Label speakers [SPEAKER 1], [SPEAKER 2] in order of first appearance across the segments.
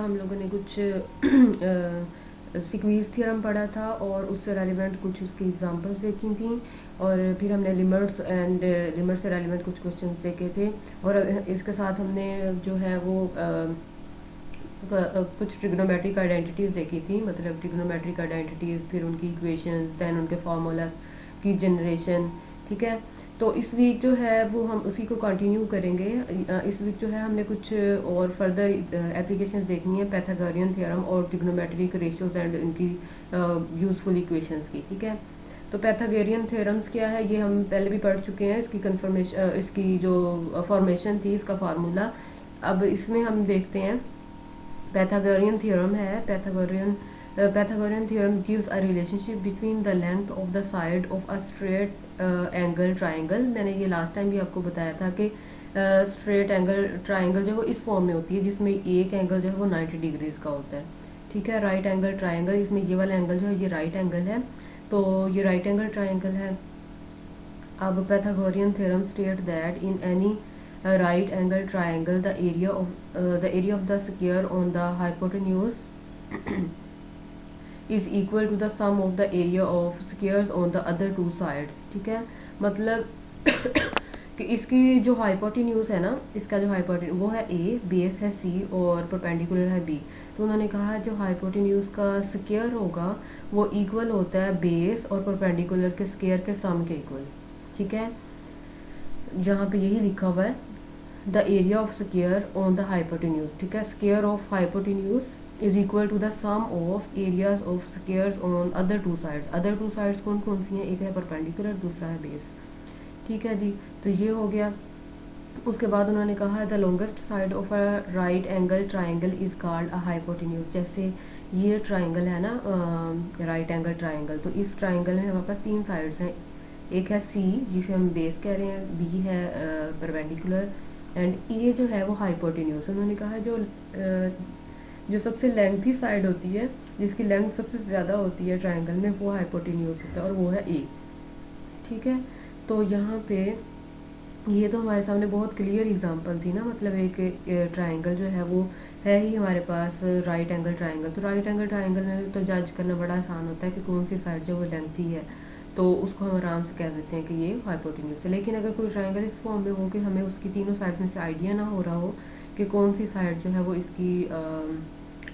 [SPEAKER 1] हम लोगों ने कुछ सीक्वेंस थ्योरम पढ़ा था और उससे रेलिवेंट कुछ उसकी एग्जांपल्स देखी थी, और फिर हमने लिमिट्स एंड लिमिट से रेलिवेंट कुछ क्वेश्चंस देखे थे, और इसके साथ हमने जो है वो कुछ ट्रिग्नोमेट्रिक आइडेंटिटीज़ देखी थी, मतलब ट्रिग्नोमेट्रिक आइडेंटिटीज़, फिर उनकी इक्वेशंस, देन उनके फार्मूलाज की जनरेशन। ठीक है, तो इस वीक जो है वो हम उसी को कंटिन्यू करेंगे। इस वीक जो है हमने कुछ और फर्दर एप्लीकेशंस देखनी है पैथागोरियन थ्योरम और ट्रिग्नोमेट्रिक रेशियोज एंड इनकी यूजफुल इक्वेशंस की। ठीक है, तो पैथागोरियन थ्योरम्स क्या है ये हम पहले भी पढ़ चुके हैं, इसकी कन्फर्मेशन, इसकी जो फॉर्मेशन थी, इसका फार्मूला। अब इसमें हम देखते हैं पैथागोरियन थ्योरम है। Pythagorean theorem gives a relationship between the length of the side of a straight angle triangle। मैंने ये लास्ट टाइम भी आपको बताया था कि स्ट्रेट एंगल ट्राइंगल जो है वो इस फॉर्म में होती है जिसमें एक एंगल जो है वो 90 डिग्रीज का होता है। ठीक है, राइट एंगल ट्राइंगल, इसमें ये वाला एंगल जो है ये राइट एंगल है, तो ये राइट एंगल ट्राइंगल है। अब Pythagorean theorem state that in any right angle triangle the area of the square on the hypotenuse is equal to the sum of the area of squares on the other two sides। ठीक है, मतलब कि इसकी जो hypotenuse है ना, इसका जो हाइपोटेन्यूज वो है a, बेस है c और परपेंडिकुलर है b। तो उन्होंने कहा जो हाइपोटेन्यूज का स्क्वायर होगा वो इक्वल होता है बेस और परपेंडिकुलर के स्क्वायर के सम के इक्वल। ठीक है, जहाँ पे यही लिखा हुआ है the area of square on the hypotenuse. ठीक है, square of hypotenuse is equal to the sum of areas of squares on other two sides. Other two sides कौन कौन सी हैं, एक है परपेंडिकुलर, दूसरा है बेस। ठीक है जी, तो ये हो गया। उसके बाद उन्होंने कहा है the longest side of a right angle triangle is called a hypotenuse. जैसे ये ट्राइंगल है ना, राइट एंगल ट्राइंगल, तो इस ट्राइंगल में हमारे पास तीन साइड्स हैं, एक है सी जिसे हम बेस कह रहे हैं, बी है परपेंडिकुलर, एंड ये जो है वो हाइपोटेन्यूज। उन्होंने कहा जो सबसे लेंथी साइड होती है, जिसकी लेंथ सबसे ज़्यादा होती है ट्राइंगल में, वो हाइपोटेन्यूज होता है और वो है ए। ठीक है, तो यहाँ पे ये तो हमारे सामने बहुत क्लियर एग्जांपल थी ना, मतलब एक ट्राइंगल जो है वो है ही हमारे पास राइट एंगल ट्राइंगल। तो राइट एंगल ट्राइंगल में तो जज करना बड़ा आसान होता है कि कौन सी साइड जो वो लेंथी है, तो उसको हम आराम से कह देते हैं कि ये हाइपोटेन्यूज है। लेकिन अगर कोई ट्राइंगल इस फॉर्म में हो कि हमें उसकी तीनों साइड में से आइडिया ना हो रहा हो कि कौन सी साइड जो है वो इसकी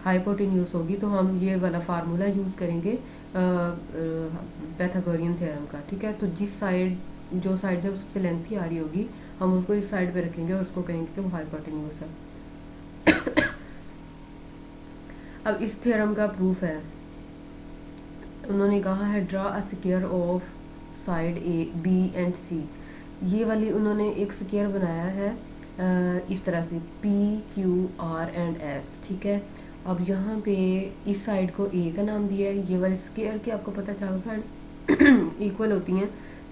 [SPEAKER 1] हाइपोटेन्यूज होगी, तो हम ये वाला फार्मूला यूज़ करेंगे पैथागोरियन थ्योरम का। ठीक है, तो जो साइड जो सबसे लेंथी आ रही होगी हम उसको इस साइड पे रखेंगे और उसको कहेंगे कि वो हाइपोटेन्यूज है। अब इस थ्योरम का प्रूफ है, उन्होंने कहा है draw a square of side A B and C. ये वाली उन्होंने एक स्क्वायर बनाया है इस तरह से P Q are and S. ठीक है, अब यहाँ पे इस साइड को ए का नाम दिया है, ये वाली स्क्वायर की आपको पता चारों साइड इक्वल होती हैं,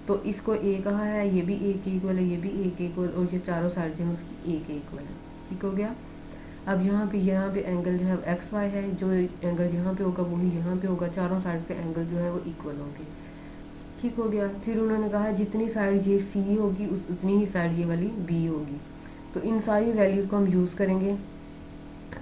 [SPEAKER 1] तो इसको ए कहा है, ये भी ए के इक्वल है, ये भी ए के इक्वल, और ये चारों साइड जो है उसकी ए के इक्वल है। ठीक हो गया। अब यहाँ पे एंगल जो है एक्स वाई है, जो एंगल यहाँ पे होगा वही यहाँ पे होगा, चारों साइड पे एंगल जो है वो इक्वल होंगे। ठीक हो गया। फिर उन्होंने कहा जितनी साइड ये सी होगी उतनी ही साइड ये वाली बी होगी। तो इन सारी वैल्यूज को हम यूज़ करेंगे।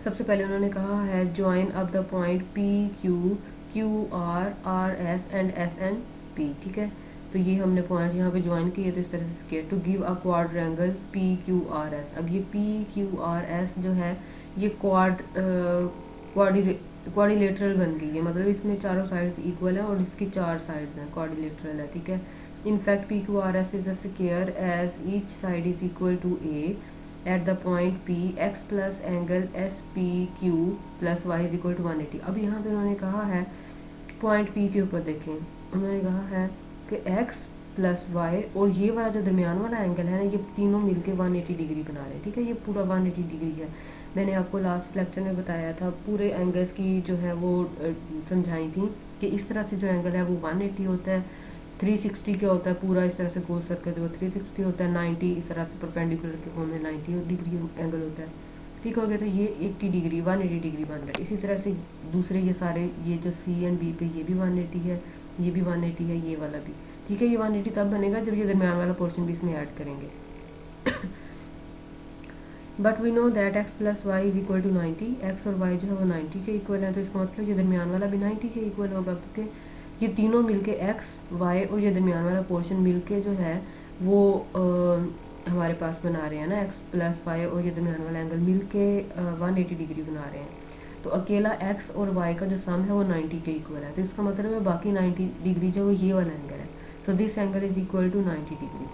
[SPEAKER 1] सबसे पहले उन्होंने कहा है join up the point P Q R S and S and P. ठीक है, तो ये हमने पॉइंट यहाँ पे ज्वाइन किए, तो इस तरह से किया to give a quadrangle P Q R S. अब ये पी क्यू आर एस जो है ये क्वाड्रिलेटरल बन गई है, मतलब इसमें चारों साइड्स इक्वल है और इसकी चार साइड्स हैं, क्वाड्रिलेटरल है। ठीक है, in fact P Q R S is a square as each side is equal to a at the point P x plus angle S P Q plus y is equal to 180। अब यहाँ पे उन्होंने कहा है point P के ऊपर देखें, उन्होंने कहा है कि एक्स प्लस वाई और ये वाला जो दरमियान वाला एंगल है ना, ये तीनों मिलके 180 डिग्री बना रहे हैं। ठीक है, ये पूरा 180 डिग्री है। मैंने आपको लास्ट लेक्चर में बताया था, पूरे एंगल्स की जो है वो समझाई थी कि इस तरह से जो एंगल है वो 180 होता है, 360 क्या होता है, पूरा इस तरह से गोल सर्कल जो 360 होता है, 90 इस तरह से परपेंडिकुलर के फॉर्म में 90 डिग्री एंगल होता है। ठीक हो गया, तो ये 80 डिग्री 180 डिग्री बन रहा है। इसी तरह से दूसरे ये सारे ये जो सी एंड बी पे ये भी 180 है, ये भी 180 है, ये वाला भी। ठीक है, ये 180 तब बनेगा जब ये दरमियान वाला पोर्शन भी इसमें ऐड करेंगे। But we know that x plus y is equal to 90, x और वाई जो है वो 90 के इक्वल है, तो इसका मतलब ये दरमियान वाला भी 90 के इक्वल होगा, क्योंकि ये तीनों मिलके x y और ये दरमियान वाला पोर्शन मिलके जो है वो हमारे पास बना रहे हैं ना, x प्लस वाई और ये दरमियान वाला एंगल मिलके 180 डिग्री बना रहे हैं। तो अकेला x और y का जो सम है वो 90 के इक्वल है, तो इसका मतलब है बाकी 90 डिग्री जो ये वाला एंगल है, so this angle is equal to 90 degree.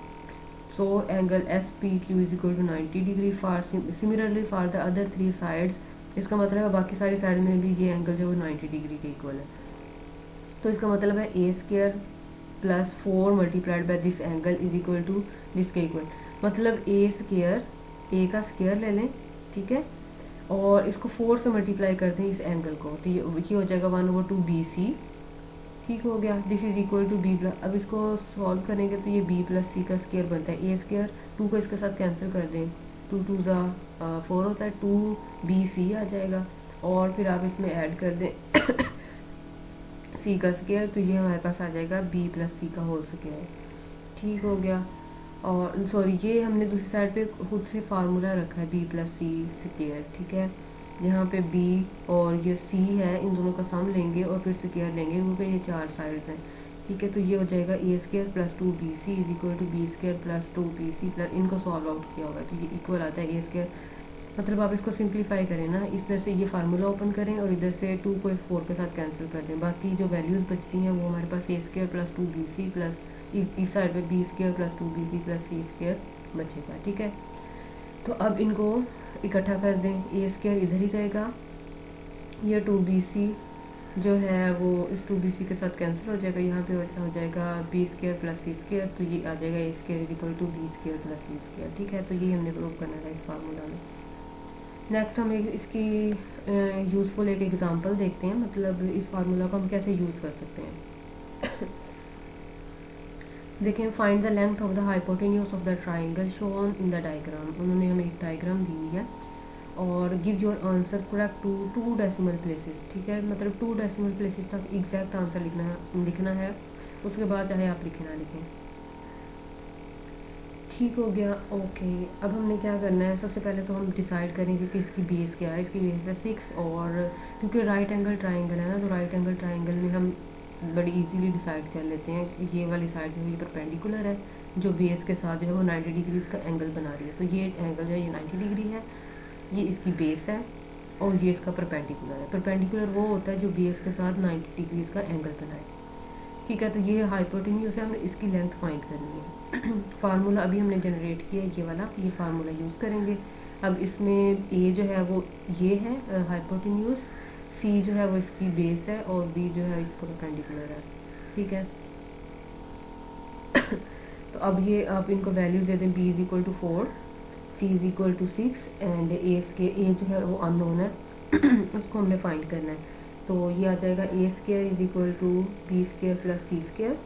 [SPEAKER 1] So angle SPQ is equal to 90 degree for similarly for the other three sides, इसका मतलब है बाकी सारी साइड में भी ये एंगल जो है 90 डिग्री के इक्वल है। तो इसका मतलब है a square plus 4 multiplied by this angle is equal to this के इक्वल, मतलब a स्क्वायर, a का स्क्वायर ले लें, ठीक है, और इसको 4 से मल्टीप्लाई करते हैं इस एंगल को, तो ये हो जाएगा 1/2 BC, ठीक हो गया। This is equal to B plus, अब इसको सॉल्व करेंगे तो ये बी प्लस सी का स्क्वायर बनता है, ए स्क्वायर 2 को इसके साथ कैंसिल कर दें, 2 2 ज़ा 4 होता है, 2BC आ जाएगा, और फिर आप इसमें ऐड कर दें सी का स्क्वायर, तो ये हमारे पास आ जाएगा बी प्लस सी का होल स्क्वायर, ठीक हो गया। और सॉरी, ये हमने दूसरी साइड पे खुद से फार्मूला रखा है बी प्लस सी स्क्वायर, ठीक है, यहाँ पे b और ये c है, इन दोनों का सम लेंगे और फिर स्क्वायर लेंगे, क्योंकि ये चार साइड्स हैं, ठीक है। तो ये हो जाएगा a square plus 2BC is equal to B square plus 2BC plus, इनको सॉल्व आउट किया होगा तो ये इक्वल आता है a स्क्वायर, मतलब आप इसको सिंप्लीफाई करें ना, इधर से ये फार्मूला ओपन करें और इधर से 2 को इस 4 के साथ कैंसिल कर दें, बाकी जो वैल्यूज़ बचती हैं वो हमारे पास a square plus 2BC plus इस साइड पे b square plus 2BC plus c square बचेगा, ठीक है। तो अब इनको इकट्ठा कर दें, ए स्क्वायर इधर ही जाएगा, ये 2BC जो है वो इस 2BC के साथ कैंसिल हो जाएगा, यहाँ पे हो जाएगा B square plus C square, तो ये आ जाएगा A square is equal to B square plus C square, ठीक है। तो ये हमने प्रूव करना था इस फार्मूला में। नेक्स्ट हम इसकी यूज़फुल एक एग्जांपल देखते हैं, मतलब इस फार्मूला को हम कैसे यूज़ कर सकते हैं। देखें, find the length of the hypotenuse of the triangle shown in the diagram, उन्होंने हमें एक डायग्राम दी है और give your answer correct to 2 decimal places, ठीक है, मतलब 2 डेसिमल प्लेसेस तक एग्जैक्ट आंसर लिखना है, उसके बाद चाहे आप लिखें ना लिखें, ठीक हो गया। ओके, अब हमने क्या करना है, सबसे पहले तो हम डिसाइड करेंगे कि इसकी बेस क्या है, इसकी बेस है 6, और क्योंकि राइट एंगल ट्राइंगल है ना, तो राइट एंगल ट्राइंगल में हम बड़ी इजीली डिसाइड कर लेते हैं कि ये वाली साइड जो है ये परपेंडिकुलर है, जो बेस के साथ जो है वो 90 डिग्री का एंगल बना रही है, तो ये एंगल जो है ये 90 डिग्री है, ये इसकी बेस है, और ये इसका परपेंडिकुलर है। परपेंडिकुलर वो होता है जो बेस के साथ 90 डिग्री का एंगल बनाए, ठीक है। तो ये हाइपोटेन्यूज है, हमने इसकी लेंथ फाइंड करनी है। फार्मूला अभी हमने जनरेट किया ये वाला, ये फार्मूला यूज़ करेंगे। अब इसमें ए जो है वो ये है हाइपोटेन्यूज, सी जो है वो इसकी बेस है, और बी जो है इसका परपेंडिकुलर है, ठीक है। तो अब ये आप इनको वैल्यूज दे दें, B is equal to 4, C is equal to 6 and A जो है वो अननोन है उसको हमने फाइंड करना है। तो ये आ जाएगा A square is equal to B square plus C square.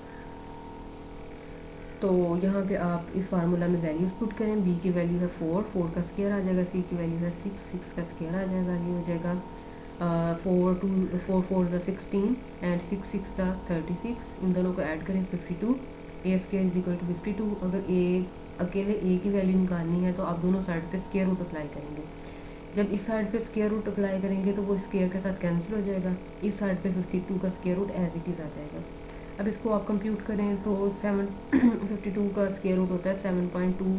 [SPEAKER 1] तो यहाँ पे आप इस फार्मूला में वैल्यूज पुट करें, बी की वैल्यू है 4, 4 का स्क्वायर आ जाएगा, सी की वैल्यू है 6, 6 का स्क्वायर आ जाएगा, ये हो जाएगा 4 4 ज़ा 16 एंड 6 6 ज़ा 36, इन दोनों को ऐड करें 52, ए स्क्वायर इज इक्वल टू 52। अगर अकेले ए की वैल्यू निकालनी है तो आप दोनों साइड पे स्क्वायर रूट अप्लाई करेंगे, जब इस साइड पे स्क्वायर रूट अप्लाई करेंगे तो वो स्क्वायर के साथ कैंसिल हो जाएगा, इस साइड पे 52 का square root as it is आ जाएगा। अब इसको आप कंप्यूट करें तो 52 का स्क्वायर रूट होता है 7.2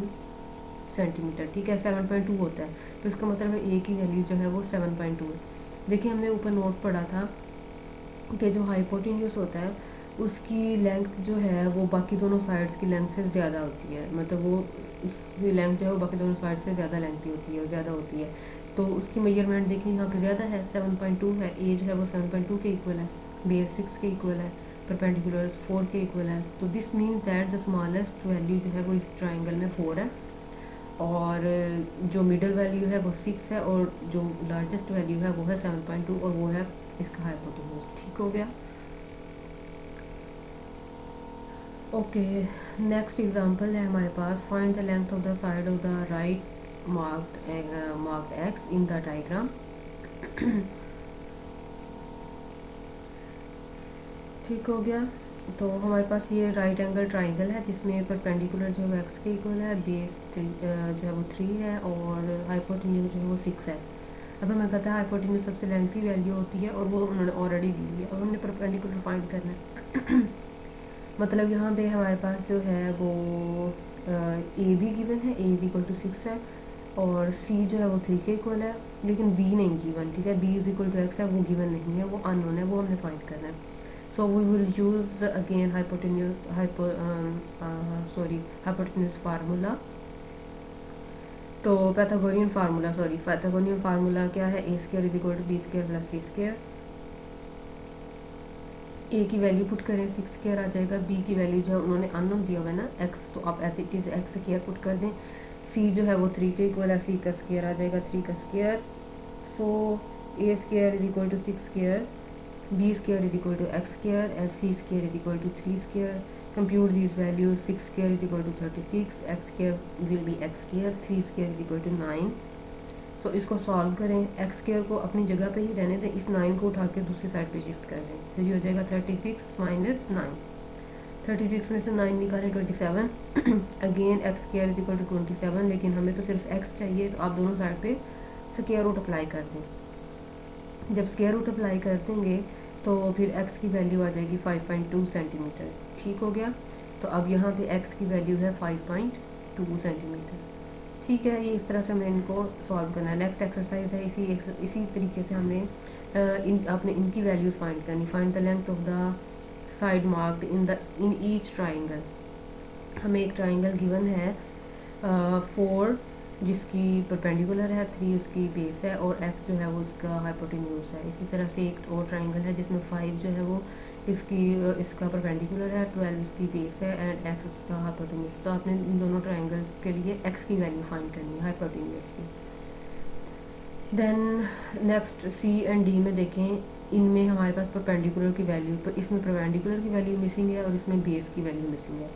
[SPEAKER 1] सेंटीमीटर, ठीक है, 7.2 होता है, तो इसका मतलब है ए की वैल्यू जो है वो 7.2 है। देखिए हमने ऊपर नोट पढ़ा था कि जो हाइपोटेन्यूज होता है उसकी लेंथ जो है वो बाकी दोनों साइड्स की लेंथ से ज़्यादा होती है, मतलब वो उसकी लेंथ जो है वो बाकी दोनों साइड से ज़्यादा लेंथी होती है, ज़्यादा होती है, तो उसकी मेजरमेंट देखिए यहाँ पे ज़्यादा है, 7.2 है, ए जो है वो 7.2 के इक्वल है, बेस 6 के इक्वल है, परपेंडिकुलर 4 के इक्वल है। तो this means that the smallest value जो है वो इस ट्राइंगल में 4 है, और जो मिडल वैल्यू है वो 6 है, और जो लार्जेस्ट वैल्यू है वो है 7.2, और वो है इसका हाइपोटेन्यूज, ठीक हो गया। ओके, नेक्स्ट एग्जांपल है हमारे पास, find the length of the side of the right marked X in the diagram. ठीक हो गया। तो हमारे पास ये राइट एंगल ट्राइंगल है जिसमें परपेंडिकुलर जो है एक्स के इक्वल है, बेस जो है वो 3 है और हाइपोटेन्यूज जो है वो 6 है। अब हमें पता है हाइपोटेन्यूज सबसे लेंथी वैल्यू होती है और वो उन्होंने ऑलरेडी दी हुई है। अब हमने परपेंडिकुलर फाइंड करना है मतलब यहाँ पे हमारे पास जो है वो ए बी गिवन है, ए इज इक्वल टू 6 है और सी जो है वो 3 के इक्वल है, लेकिन बी नहीं गिवन, ठीक है, B is equal to x है, वो गिवन नहीं है, वो अननोन है, वो हमने फाइंड करना है। So we will use again hypotenuse formula. तो पैथागोनियन फार्मूला क्या है, A square is equal to B square plus C square. A की वैल्यू पुट करें 6 स्क्वायर आ जाएगा, बी की वैल्यू जो है उन्होंने अननोन दिया हुआ है ना एक्स, तो आप as it is x square put कर दें। सी जो है वो 3 के इक्वल है, सी का स्क्वायर आ जाएगा 3 का square. So a square is equal to 6 square, B square is equal to x square and C square is equal to 3 square. Compute these values, 6 square is equal to 36, x square will be x square, 3 square is equal to 9। So इसको solve करें, x square को अपनी जगह पे ही रहने दें, इस 9 को उठा के दूसरी साइड पे शिफ्ट कर दें, तो ये हो जाएगा 36 माइनस 9। 36 में से 9 निकालें 27 again x square is equal to 27, लेकिन हमें तो सिर्फ एक्स चाहिए, तो आप दोनों साइड पे स्क्वायर रूट अप्लाई कर दें। जब स्क्वायर रूट अप्लाई कर देंगे तो फिर एक्स की वैल्यू आ जाएगी 5.2 सेंटीमीटर, ठीक हो गया। तो अब यहाँ पे एक्स की वैल्यू है 5.2 सेंटीमीटर, ठीक है। ये इस तरह से हमें इनको सॉल्व करना है। नेक्स्ट एक्सरसाइज है इसी तरीके से हमने आपने इनकी वैल्यूज फाइंड करनी। Find the length of the side marked in each triangle. हमें एक ट्राइंगल गिवन है 4 जिसकी परपेंडिकुलर है, 3 उसकी बेस है और f जो है वो उसका हाइपोटेन्यूज है। इसी तरह से एक और ट्राइंगल है जिसमें 5 जो है वो इसका परपेंडिकुलर है, 12 इसकी बेस है एंड f उसका हाइपोटेन्यूज। तो आपने इन दोनों ट्राइंगल के लिए x की वैल्यू फाइंड करनी है हाइपोटेन्यूज की। Then next C and D में देखें, इनमें हमारे पास परपेंडिकुलर की वैल्यू, तो इसमें परपेंडिकुलर की वैल्यू मिसिंग है और इसमें बेस की वैल्यू मिसिंग है।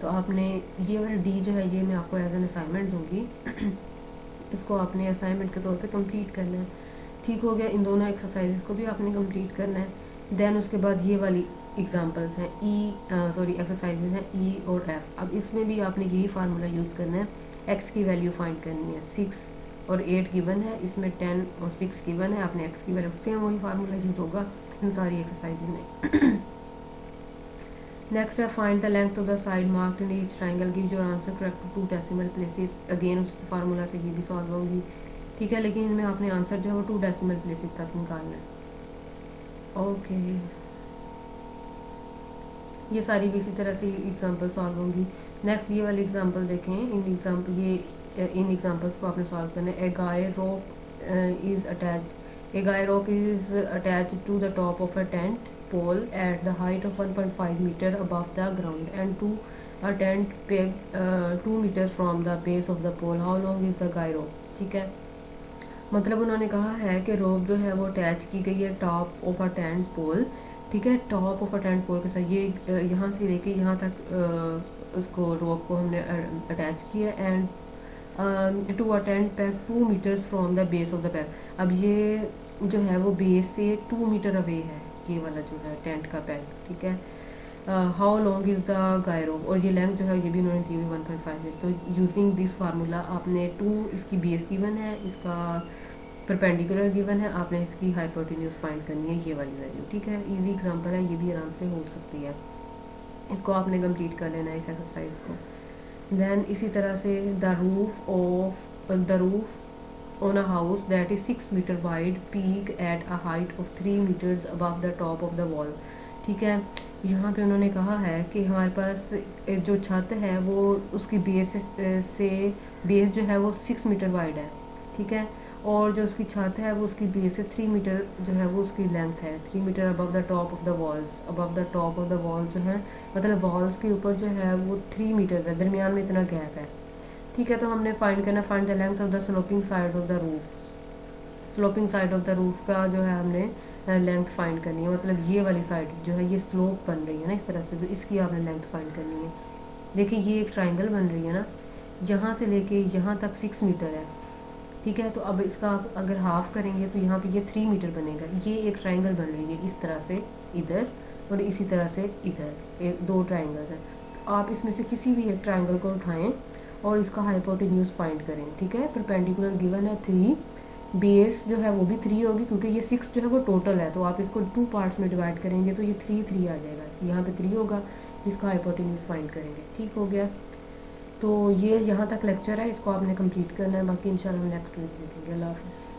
[SPEAKER 1] तो आपने ये वाला डी जो है ये मैं आपको एज एन असाइनमेंट दूंगी इसको आपने असाइनमेंट के तौर पे कंप्लीट करना है, ठीक हो गया। इन दोनों एक्सरसाइजेस को भी आपने कंप्लीट करना है। देन उसके बाद ये वाली एग्जांपल्स हैं एक्सरसाइजेस हैं ई और एफ। अब इसमें भी आपने यही फार्मूला यूज़ करना है, एक्स की वैल्यू फाइंड करनी है। 6 और 8 गिवन है, इसमें 10 और 6 गिवन है, आपने एक्स की वैल्यू सेम वही फार्मूला यूज़ होगा इन सारी एक्सरसाइजेज में। नेक्स्ट है find the length of the side marked in each triangle, give your answer correct to 2 decimal places. Again उस फार्मूला से ये भी सॉल्व होंगी, ठीक है, लेकिन इनमें आपने आंसर जो है वो 2 डेसिमल प्लेसेस तक निकालना है। ओके, ये सारी भी इसी तरह से एग्जांपल सॉल्व होंगी। नेक्स्ट ये वाली एग्जांपल देखें, इन एग्जांपल्स को आपने सॉल्व करना है। A guy rope is attached to the top of a tent pole at the height of 1.5 meter above the ground and to a tent peg 2 meters from the base of the pole. How long is the guy rope? ठीक है, मतलब उन्होंने कहा है कि रोप जो है वो अटैच की गई है टॉप ऑफ अ टेंट पोल, ठीक है, टॉप ऑफ अ टेंट पोल के साथ ये यहाँ से लेके यहाँ तक उसको रोप को हमने अटैच किया and to a tent peg 2 metres from the base of the peg. अब ये जो है वो बेस से 2 मीटर अवे है ये वाला जो है टेंट का पैक, ठीक है। How long is the gyro, और ये लेंथ जो है ये भी उन्होंने दी हुई 1.5 है। तो यूजिंग दिस फार्मूला आपने 2 इसकी बेस गिवन है, इसका परपेंडिकुलर गिवन है, आपने इसकी हाइपोटेन्यूज फाइंड करनी है, ये वाली वैल्यू, ठीक है। इजी एग्जांपल है, ये भी आराम से हो सकती है, इसको आपने कंप्लीट कर लेना है इस एक्सरसाइज को। देन इसी तरह से the roof on a house that is 6 meter wide peak at a height of 3 meters above the top of the wall, ठीक है। यहाँ पे उन्होंने कहा है कि हमारे पास जो छत है वो उसकी बेस से बेस जो है वो 6 मीटर वाइड है, ठीक है, और जो उसकी छत है वो उसकी बेस से 3 मीटर जो है वो उसकी लेंथ है, 3 metre above the top of the walls. Above the top of the walls जो है मतलब वॉल्स के ऊपर जो है वो 3 मीटर है, दरमियान में इतना गैप है, ठीक है। तो हमने फाइंड करना, find the length of the sloping side of the roof. Sloping side of the roof का जो है हमने लेंथ फाइंड करनी है, मतलब ये वाली साइड जो है ये स्लोप बन रही है ना इस तरह से, तो इसकी आपने लेंथ फाइंड करनी है। देखिए ये एक ट्राइंगल बन रही है ना, यहाँ से लेके यहाँ तक 6 मीटर है, ठीक है। तो अब इसका अगर हाफ करेंगे तो यहाँ पे ये 3 मीटर बनेगा। ये एक ट्राइंगल बन रही है इस तरह से इधर और इसी तरह से इधर एक 2 ट्राइंगल है। तो आप इसमें से किसी भी एक ट्राइंगल को उठाएं और इसका हाइपोटेन्यूज फाइंड करें, ठीक है। परपेंडिकुलर गिवन है 3, बेस जो है वो भी 3 होगी क्योंकि ये 6 जो है वो टोटल है, तो आप इसको 2 पार्ट्स में डिवाइड करेंगे तो ये 3 3 आ जाएगा, यहाँ पे 3 होगा, इसका हाइपोटेन्यूज फाइंड करेंगे। ठीक हो गया। तो ये यहाँ तक लेक्चर है, इसको आपने कंप्लीट करना है, बाकी इंशाल्लाह हम नेक्स्ट वीक देखेंगे। अल्लाह हाफिज़।